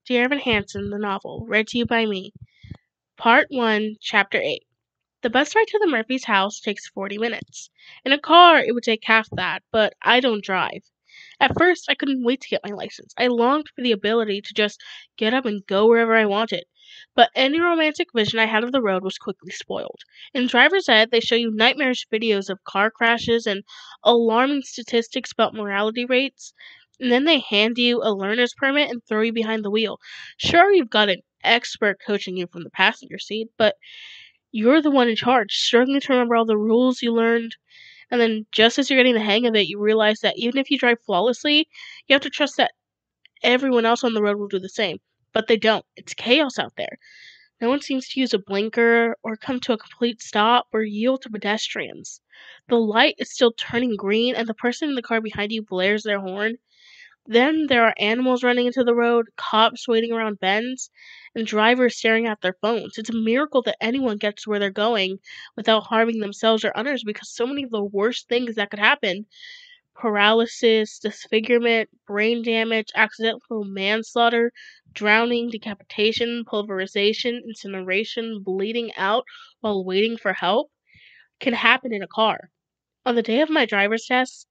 Dear Evan Hansen, the novel, read to you by me. Part 1, Chapter 8. The bus ride to the Murphy's house takes 40 minutes. In a car, it would take half that, but I don't drive. At first, I couldn't wait to get my license. I longed for the ability to just get up and go wherever I wanted. But any romantic vision I had of the road was quickly spoiled. In driver's ed, they show you nightmarish videos of car crashes and alarming statistics about mortality rates. And then they hand you a learner's permit and throw you behind the wheel. Sure, you've got an expert coaching you from the passenger seat, but you're the one in charge, struggling to remember all the rules you learned. And then, just as you're getting the hang of it, you realize that even if you drive flawlessly, you have to trust that everyone else on the road will do the same. But they don't. It's chaos out there. No one seems to use a blinker or come to a complete stop or yield to pedestrians. The light is still turning green, and the person in the car behind you blares their horn. Then there are animals running into the road, cops waiting around bends, and drivers staring at their phones. It's a miracle that anyone gets where they're going without harming themselves or others, because so many of the worst things that could happen, paralysis, disfigurement, brain damage, accidental manslaughter, drowning, decapitation, pulverization, incineration, bleeding out while waiting for help, can happen in a car. On the day of my driver's test,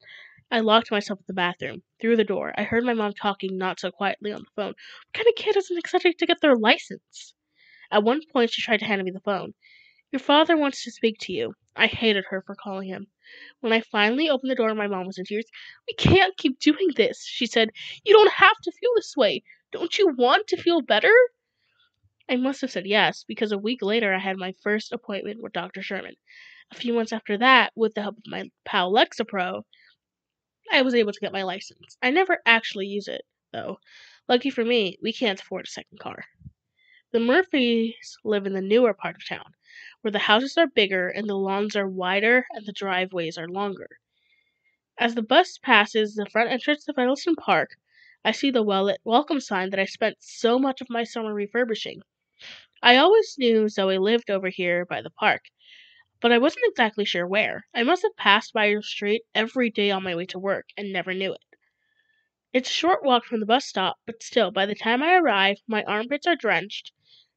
I locked myself in the bathroom. Through the door, I heard my mom talking not so quietly on the phone. What kind of kid isn't excited to get their license? At one point, she tried to hand me the phone. Your father wants to speak to you. I hated her for calling him. When I finally opened the door, my mom was in tears. We can't keep doing this, she said. You don't have to feel this way. Don't you want to feel better? I must have said yes, because a week later I had my first appointment with Dr. Sherman. A few months after that, with the help of my pal Lexapro, I was able to get my license. I never actually use it, though. Lucky for me, we can't afford a second car. The Murphys live in the newer part of town, where the houses are bigger and the lawns are wider and the driveways are longer. As the bus passes the front entrance of Edelston Park, I see the welcome sign that I spent so much of my summer refurbishing. I always knew Zoe lived over here by the park, but I wasn't exactly sure where. I must have passed by her street every day on my way to work and never knew it. It's a short walk from the bus stop, but still, by the time I arrive, my armpits are drenched,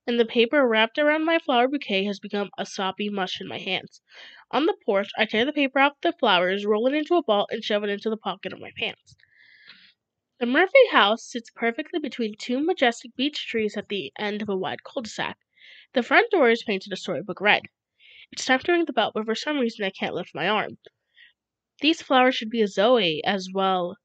and the paper wrapped around my flower bouquet has become a soppy mush in my hands. On the porch, I tear the paper off the flowers, roll it into a ball, and shove it into the pocket of my pants. The Murphy house sits perfectly between two majestic beech trees at the end of a wide cul-de-sac. The front door is painted a storybook red. It's time to ring the bell, but for some reason I can't lift my arm. These flowers should be a Zoe as well,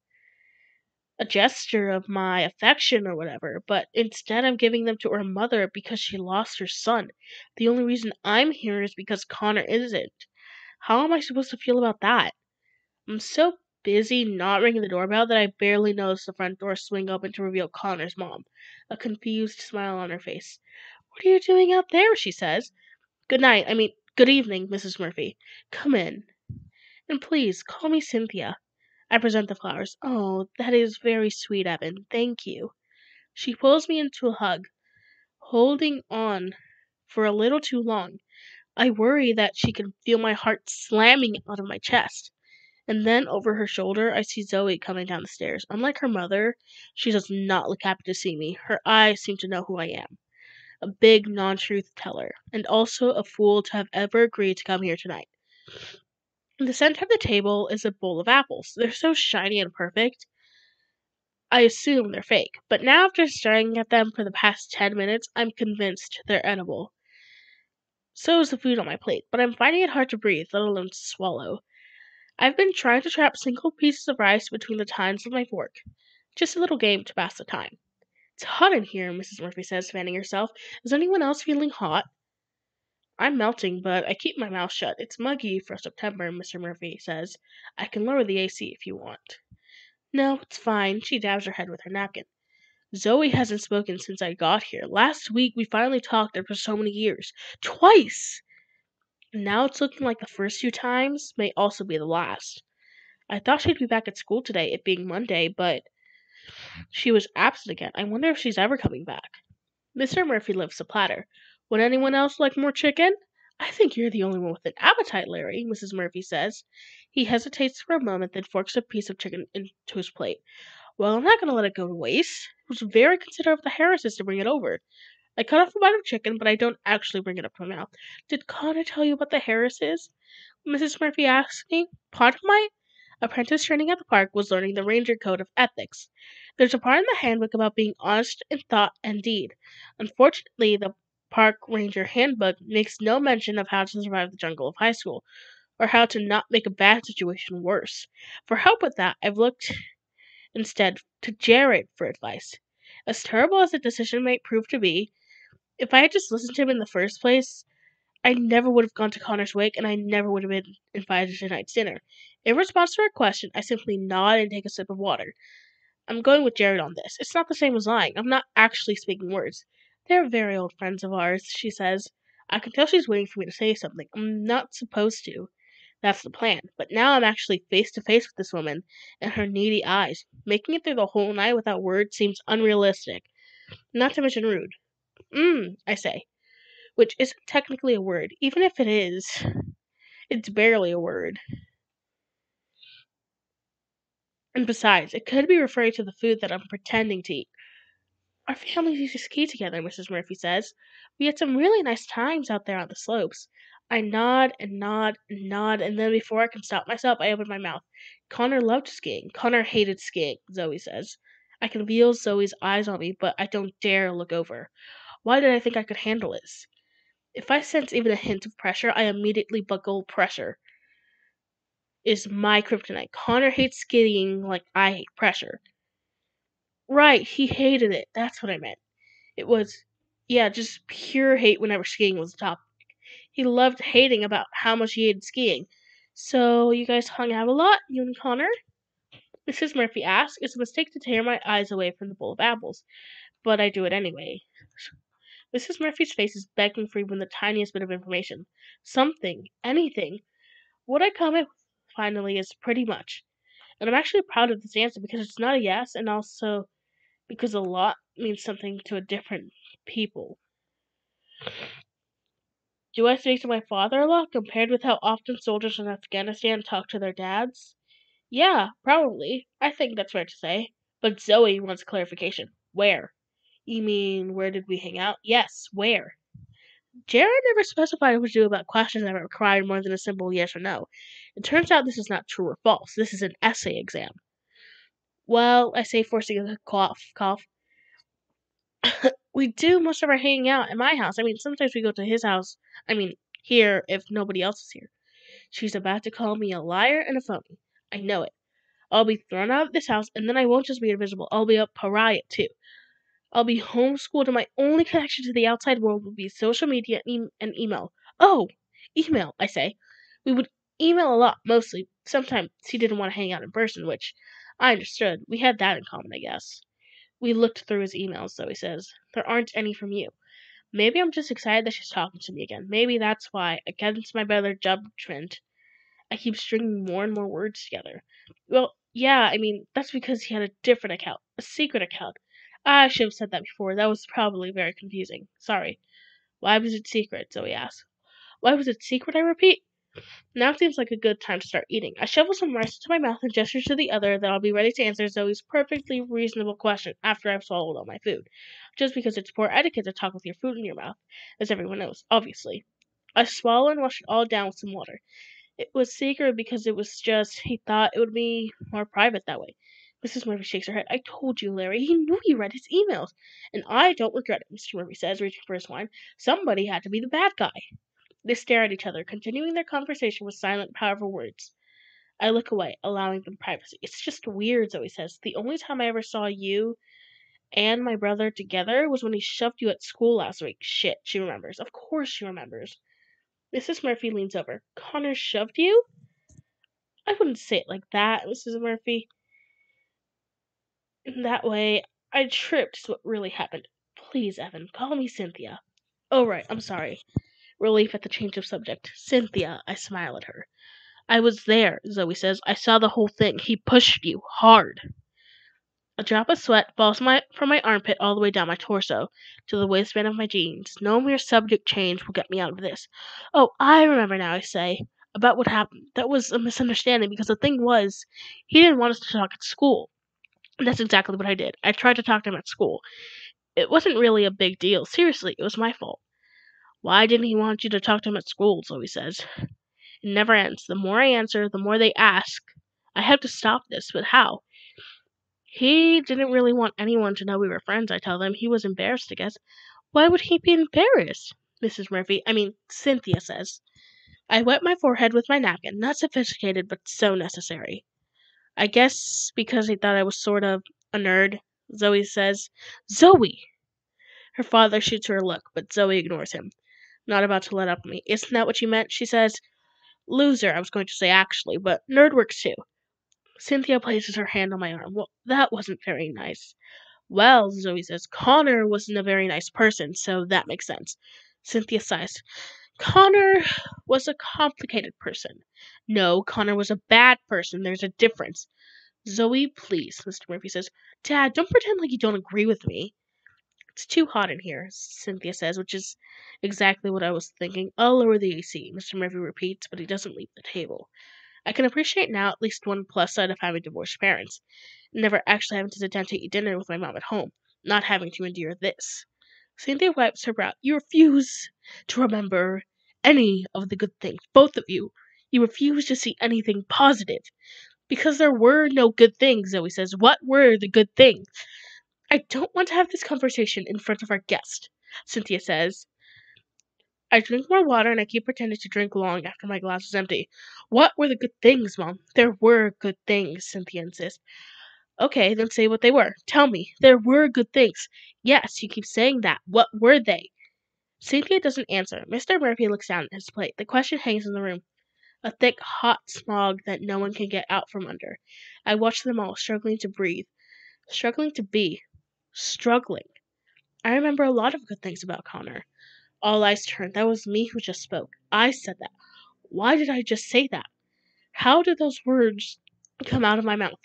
a gesture of my affection or whatever, but instead I'm giving them to her mother because she lost her son. The only reason I'm here is because Connor isn't. How am I supposed to feel about that? I'm so busy not ringing the doorbell that I barely notice the front door swing open to reveal Connor's mom, a confused smile on her face. What are you doing out there? She says. Good evening, Mrs. Murphy. Come in. And please, call me Cynthia. I present the flowers. Oh, that is very sweet, Evan. Thank you. She pulls me into a hug, holding on for a little too long. I worry that she can feel my heart slamming out of my chest. And then over her shoulder, I see Zoe coming down the stairs. Unlike her mother, she does not look happy to see me. Her eyes seem to know who I am. A big non-truth teller, and also a fool to have ever agreed to come here tonight. In the center of the table is a bowl of apples. They're so shiny and perfect, I assume they're fake. But now, after staring at them for the past 10 minutes, I'm convinced they're edible. So is the food on my plate, but I'm finding it hard to breathe, let alone to swallow. I've been trying to trap single pieces of rice between the tines of my fork. Just a little game to pass the time. It's hot in here, Mrs. Murphy says, fanning herself. Is anyone else feeling hot? I'm melting, but I keep my mouth shut. It's muggy for September, Mr. Murphy says. I can lower the AC if you want. No, it's fine. She dabs her head with her napkin. Zoe hasn't spoken since I got here. Last week we finally talked after so many years. Twice! Now it's looking like the first few times may also be the last. I thought she'd be back at school today, it being Monday, but she was absent again. I wonder if she's ever coming back. Mr. Murphy lifts the platter. Would anyone else like more chicken? I think you're the only one with an appetite, Larry, Mrs. Murphy says. He hesitates for a moment, then forks a piece of chicken into his plate. Well, I'm not gonna let it go to waste. It was very considerate of the Harrises to bring it over. I cut off a bite of chicken, but I don't actually bring it up to my mouth. Did Connor tell you about the Harrises? Mrs. Murphy asked me. Part of my apprentice training at the park was learning the Ranger Code of Ethics. There's a part in the handbook about being honest in thought and deed. Unfortunately, the Park Ranger Handbook makes no mention of how to survive the jungle of high school, or how to not make a bad situation worse. For help with that, I've looked instead to Jared for advice. As terrible as the decision might prove to be, if I had just listened to him in the first place, I never would have gone to Connor's wake and I never would have been invited to tonight's dinner. In response to her question, I simply nod and take a sip of water. I'm going with Jared on this. It's not the same as lying. I'm not actually speaking words. They're very old friends of ours, she says. I can tell she's waiting for me to say something. I'm not supposed to. That's the plan. But now I'm actually face to face with this woman and her needy eyes. Making it through the whole night without words seems unrealistic. Not to mention rude. I say, which isn't technically a word. Even if it is, it's barely a word. And besides, it could be referring to the food that I'm pretending to eat. Our families used to ski together, Mrs. Murphy says. We had some really nice times out there on the slopes. I nod and nod and nod, and then before I can stop myself, I open my mouth. Connor loved skiing. Connor hated skiing, Zoe says. I can feel Zoe's eyes on me, but I don't dare look over. Why did I think I could handle this? If I sense even a hint of pressure, I immediately buckle. Pressure is my kryptonite. Connor hates skiing like I hate pressure. Right, he hated it. That's what I meant. It was, yeah, just pure hate whenever skiing was a topic. He loved hating about how much he hated skiing. So, you guys hung out a lot, you and Connor? Mrs. Murphy asked. It's a mistake to tear my eyes away from the bowl of apples, but I do it anyway. Mrs. Murphy's face is begging for even the tiniest bit of information. Something, anything. What I come up with finally is pretty much. And I'm actually proud of this answer because it's not a yes, and also because a lot means something to a different people. Do I speak to my father a lot compared with how often soldiers in Afghanistan talk to their dads? Yeah, probably. I think that's fair to say. But Zoe wants clarification. Where? You mean, where did we hang out? Yes, where? Jared never specified what to do about questions that required more than a simple yes or no. It turns out this is not true or false. This is an essay exam. Well, I say, forcing a cough. We do most of our hanging out at my house. I mean, sometimes we go to his house. I mean, here if nobody else is here. She's about to call me a liar and a phony. I know it. I'll be thrown out of this house, and then I won't just be invisible. I'll be a pariah, too. I'll be homeschooled, and my only connection to the outside world will be social media and email. Oh, email, I say. We would email a lot, mostly. Sometimes he didn't want to hang out in person, which I understood. We had that in common, I guess. We looked through his emails, Zoe says. There aren't any from you. Maybe I'm just excited that she's talking to me again. Maybe that's why, against my better judgment, I keep stringing more and more words together. Well, yeah, I mean, that's because he had a different account. A secret account. I should have said that before. That was probably very confusing. Sorry. Why was it secret? Zoe asked. Why was it secret, I repeat? Now seems like a good time to start eating. I shovel some rice into my mouth and gesture to the other that I'll be ready to answer Zoe's perfectly reasonable question after I've swallowed all my food. Just because it's poor etiquette to talk with your food in your mouth, as everyone knows, obviously. I swallow and wash it all down with some water. It was secret because it was just, he thought it would be more private that way. Mrs. Murphy shakes her head. I told you, Larry. He knew you read his emails. And I don't regret it, Mr. Murphy says, reaching for his wine. Somebody had to be the bad guy. They stare at each other, continuing their conversation with silent, powerful words. I look away, allowing them privacy. It's just weird, Zoe says. The only time I ever saw you and my brother together was when he shoved you at school last week. Shit, she remembers. Of course she remembers. Mrs. Murphy leans over. Connor shoved you? I wouldn't say it like that, Mrs. Murphy. In that way, I tripped is what really happened. Please, Evan, call me Cynthia. Oh, right, I'm sorry. Relief at the change of subject. Cynthia, I smile at her. I was there, Zoe says. I saw the whole thing. He pushed you hard. A drop of sweat falls from my armpit all the way down my torso to the waistband of my jeans. No mere subject change will get me out of this. Oh, I remember now, I say, about what happened. That was a misunderstanding because the thing was, he didn't want us to talk at school. That's exactly what I did. I tried to talk to him at school. It wasn't really a big deal. Seriously, it was my fault. Why didn't he want you to talk to him at school? Zoe says. It never ends. The more I answer, the more they ask. I have to stop this, but how? He didn't really want anyone to know we were friends, I tell them. He was embarrassed, I guess. Why would he be embarrassed? Cynthia says. I wet my forehead with my napkin. Not sophisticated, but so necessary. I guess because he thought I was sort of a nerd, Zoe says. Zoe! Her father shoots her a look, but Zoe ignores him. Not about to let up on me. Isn't that what you meant? She says. Loser, I was going to say actually, but nerd works too. Cynthia places her hand on my arm. Well, that wasn't very nice. Well, Zoe says, Connor wasn't a very nice person, so that makes sense. Cynthia sighs. Connor was a complicated person. No, Connor was a bad person. There's a difference. Zoe, please, Mr. Murphy says. Dad, don't pretend like you don't agree with me. It's too hot in here, Cynthia says, which is exactly what I was thinking. I'll lower the AC, Mr. Murphy repeats, but he doesn't leave the table. I can appreciate now at least one plus side of having divorced parents. Never actually having to sit down to eat dinner with my mom at home. Not having to endure this. Cynthia wipes her brow. You refuse to remember any of the good things. Both of you. You refuse to see anything positive. Because there were no good things, Zoe says. What were the good things? I don't want to have this conversation in front of our guest, Cynthia says. I drink more water and I keep pretending to drink long after my glass is empty. What were the good things, Mom? There were good things, Cynthia insists. Okay, then say what they were. Tell me. There were good things. Yes, you keep saying that. What were they? Cynthia doesn't answer. Mr. Murphy looks down at his plate. The question hangs in the room. A thick, hot smog that no one can get out from under. I watch them all, struggling to breathe. Struggling to be. Struggling. I remember a lot of good things about Connor. All eyes turned. That was me who just spoke. I said that. Why did I just say that? How did those words come out of my mouth?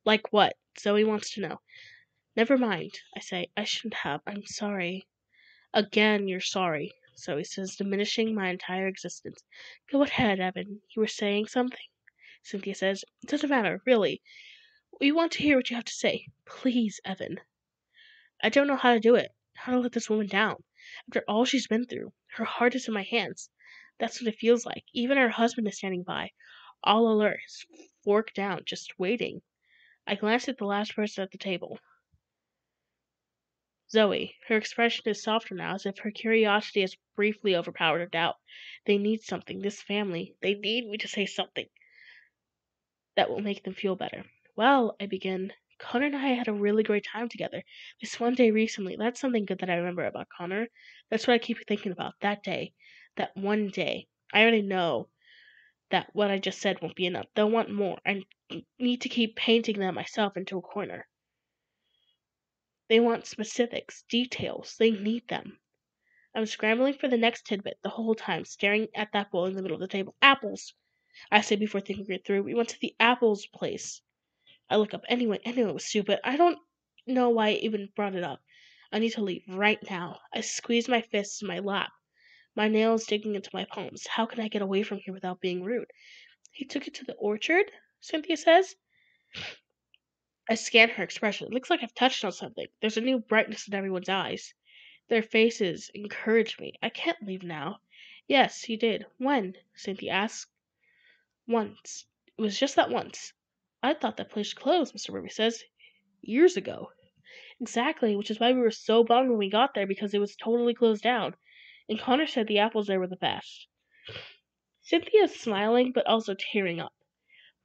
Like what? Zoe wants to know. Never mind, I say. I shouldn't have. I'm sorry. Again, you're sorry, Zoe says, diminishing my entire existence. Go ahead, Evan. You were saying something? Cynthia says. It doesn't matter, really. We want to hear what you have to say. Please, Evan. I don't know how to do it. How to let this woman down. After all she's been through, her heart is in my hands. That's what it feels like. Even her husband is standing by, all alert, his fork down, just waiting. I glance at the last person at the table. Zoe. Her expression is softer now, as if her curiosity has briefly overpowered her doubt. They need something, this family. They need me to say something that will make them feel better. Well, I begin. Connor and I had a really great time together. This one day recently, that's something good that I remember about Connor. That's what I keep thinking about, that day. That one day. I already know that what I just said won't be enough. They'll want more. I need to keep painting them myself into a corner. They want specifics, details. They need them. I'm scrambling for the next tidbit the whole time, staring at that bowl in the middle of the table. Apples! I say before thinking it through. We went to the apples place. I look up. Anyway, I knew it was stupid. I don't know why I even brought it up. I need to leave right now. I squeeze my fists in my lap, my nails digging into my palms. How can I get away from here without being rude? He took it to the orchard, Cynthia says. I scan her expression. It looks like I've touched on something. There's a new brightness in everyone's eyes. Their faces encourage me. I can't leave now. Yes, he did. When? Cynthia asked. Once. It was just that once. I thought that place closed, Mr. Ruby says. Years ago. Exactly, which is why we were so bummed when we got there because it was totally closed down. And Connor said the apples there were the best. Cynthia's smiling but also tearing up.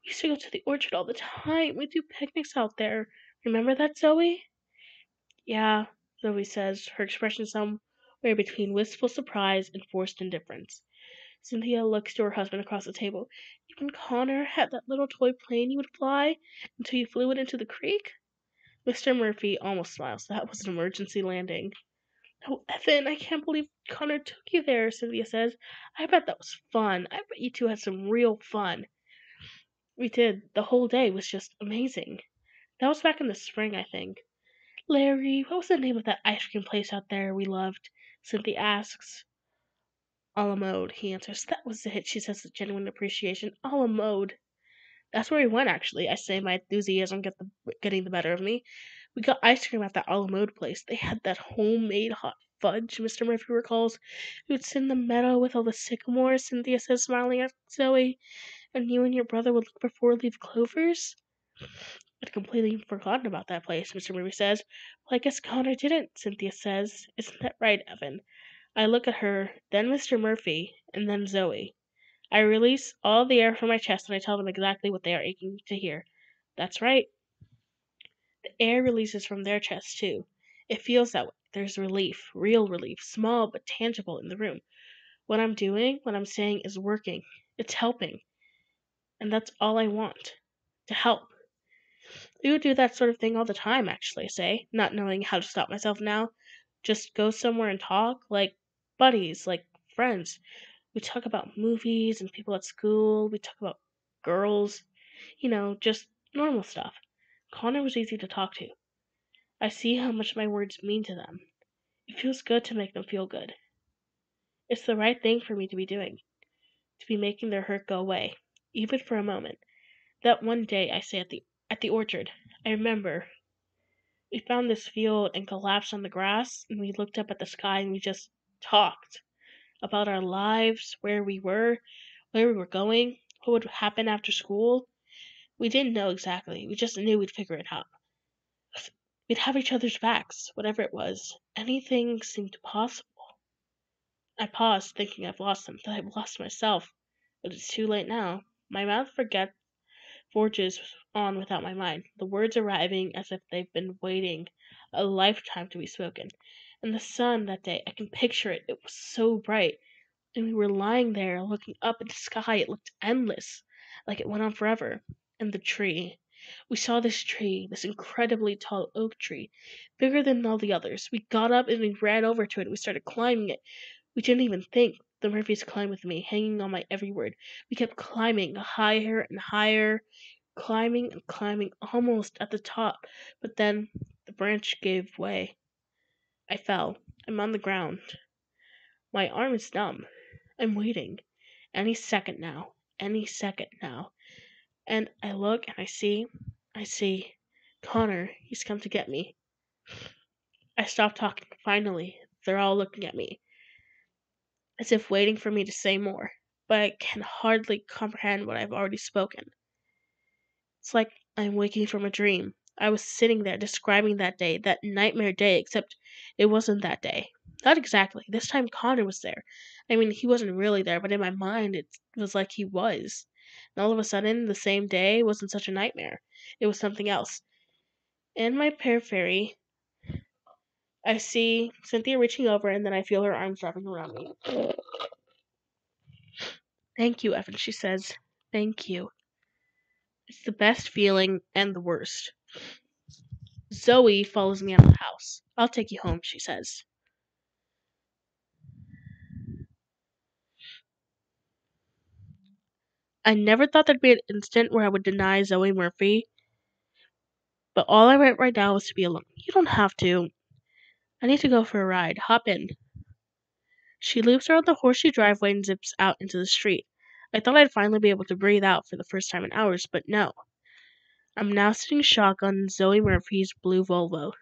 We used to go to the orchard all the time. We'd do picnics out there. Remember that, Zoe? Yeah, Zoe says, her expression somewhere between wistful surprise and forced indifference. Cynthia looks to her husband across the table. You and Connor had that little toy plane you would fly until you flew it into the creek? Mr. Murphy almost smiles. That was an emergency landing. Oh, Evan, I can't believe Connor took you there, Cynthia says. I bet that was fun. I bet you two had some real fun. We did. The whole day was just amazing. That was back in the spring, I think. Larry, what was the name of that ice cream place out there we loved? Cynthia asks. A la mode, he answers. That was it, she says with genuine appreciation. A la mode. That's where we went, actually, I say, my enthusiasm getting the better of me. We got ice cream at that a la mode place. They had that homemade hot fudge, Mr. Murphy recalls. We would sit in the meadow with all the sycamores, Cynthia says, smiling at Zoe, and you and your brother would look for four-leaf clovers. I'd completely forgotten about that place, Mr. Murphy says. Well, I guess Connor didn't, Cynthia says. Isn't that right, Evan? I look at her, then Mr. Murphy, and then Zoe. I release all the air from my chest and I tell them exactly what they are aching to hear. That's right. The air releases from their chest, too. It feels that way. There's relief, real relief, small but tangible in the room. What I'm saying is working. It's helping. And that's all I want. To help. We would do that sort of thing all the time, actually, I say, not knowing how to stop myself now. Just go somewhere and talk, like buddies, like friends. We talk about movies and people at school. We talk about girls. Just normal stuff. Connor was easy to talk to. I see how much my words mean to them. It feels good to make them feel good. It's the right thing for me to be doing, to be making their hurt go away, even for a moment. That one day, I say, at the orchard, I remember we found this field and collapsed on the grass, and we looked up at the sky and we just talked about our lives, where we were going, what would happen after school. We didn't know exactly. We just knew we'd figure it out. We'd have each other's backs, whatever it was. Anything seemed possible. I paused, thinking I've lost them, that I've lost myself. But it's too late now. My mouth forges on without my mind, the words arriving as if they've been waiting a lifetime to be spoken. And the sun that day, I can picture it. It was so bright. And we were lying there looking up at the sky. It looked endless, like it went on forever. And the tree. We saw this tree, this incredibly tall oak tree, bigger than all the others. We got up and we ran over to it and we started climbing it. We didn't even think. The Murphys climbed with me, hanging on my every word. We kept climbing higher and higher, climbing and climbing, almost at the top. But then the branch gave way. I fell. I'm on the ground. My arm is numb. I'm waiting. Any second now. Any second now. And I look and I see. Connor, he's come to get me. I stop talking, finally. They're all looking at me, as if waiting for me to say more. But I can hardly comprehend what I've already spoken. It's like I'm waking from a dream. I was sitting there describing that day, that nightmare day, except it wasn't that day. Not exactly. This time Connor was there. I mean, he wasn't really there, but in my mind it was like he was. And all of a sudden, the same day wasn't such a nightmare. It was something else. In my periphery, I see Cynthia reaching over, and then I feel her arms wrapping around me. Thank you, Evan, she says. Thank you. It's the best feeling and the worst. Zoe follows me out of the house. I'll take you home, she says. I never thought there'd be an instant where I would deny Zoe Murphy, but all I want right now is to be alone. You don't have to. I need to go for a ride. Hop in. She loops around the horseshoe driveway and zips out into the street. I thought I'd finally be able to breathe out for the first time in hours, but no. I'm now sitting shotgun in Zoe Murphy's blue Volvo.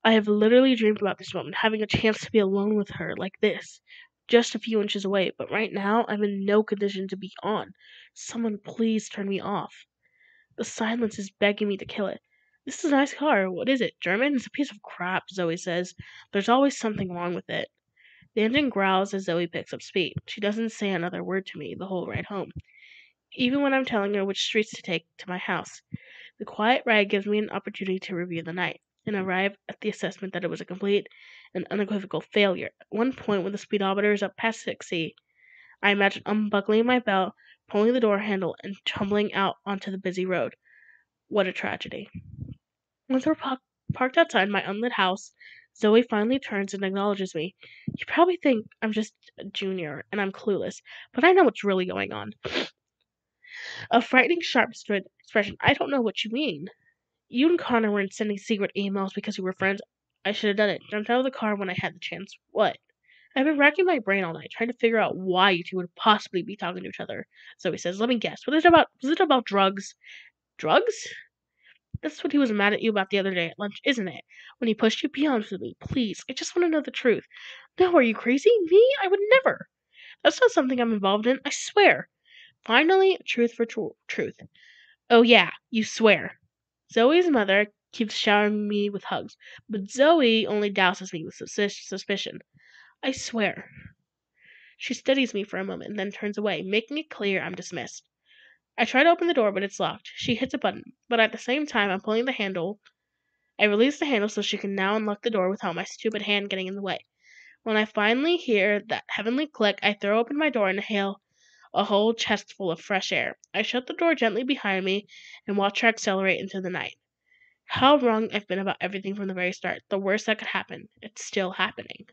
I have literally dreamed about this moment, having a chance to be alone with her like this, just a few inches away, but right now I'm in no condition to be on. Someone please turn me off. The silence is begging me to kill it. This is a nice car. What is it? German? It's a piece of crap, Zoe says. There's always something wrong with it. The engine growls as Zoe picks up speed. She doesn't say another word to me the whole ride home, even when I'm telling her which streets to take to my house. The quiet ride gives me an opportunity to review the night, and arrive at the assessment that it was a complete and unequivocal failure. At one point, when the speedometer is up past 60, I imagine unbuckling my belt, pulling the door handle, and tumbling out onto the busy road. What a tragedy. Once we're parked outside my unlit house, Zoe finally turns and acknowledges me. You probably think I'm just a junior and I'm clueless, but I know what's really going on. A frightening, sharp expression. I don't know what you mean. You and Connor weren't sending secret emails because you were friends. I should have done it. Jumped out of the car when I had the chance. What? I've been racking my brain all night trying to figure out why you two would possibly be talking to each other. Zoe says, let me guess. Was it about drugs? Drugs? That's what he was mad at you about the other day at lunch, isn't it? When he pushed you? Be honest with me, please. I just want to know the truth. No, are you crazy? Me? I would never. That's not something I'm involved in, I swear. Finally, truth for truth. Oh yeah, you swear. Zoe's mother keeps showering me with hugs, but Zoe only douses me with suspicion. I swear. She studies me for a moment and then turns away, making it clear I'm dismissed. I try to open the door, but it's locked. She hits a button, but at the same time I'm pulling the handle. I release the handle so she can now unlock the door without my stupid hand getting in the way. When I finally hear that heavenly click, I throw open my door and inhale a whole chest full of fresh air. I shut the door gently behind me and watch her accelerate into the night. How wrong I've been about everything from the very start. The worst that could happen. It's still happening.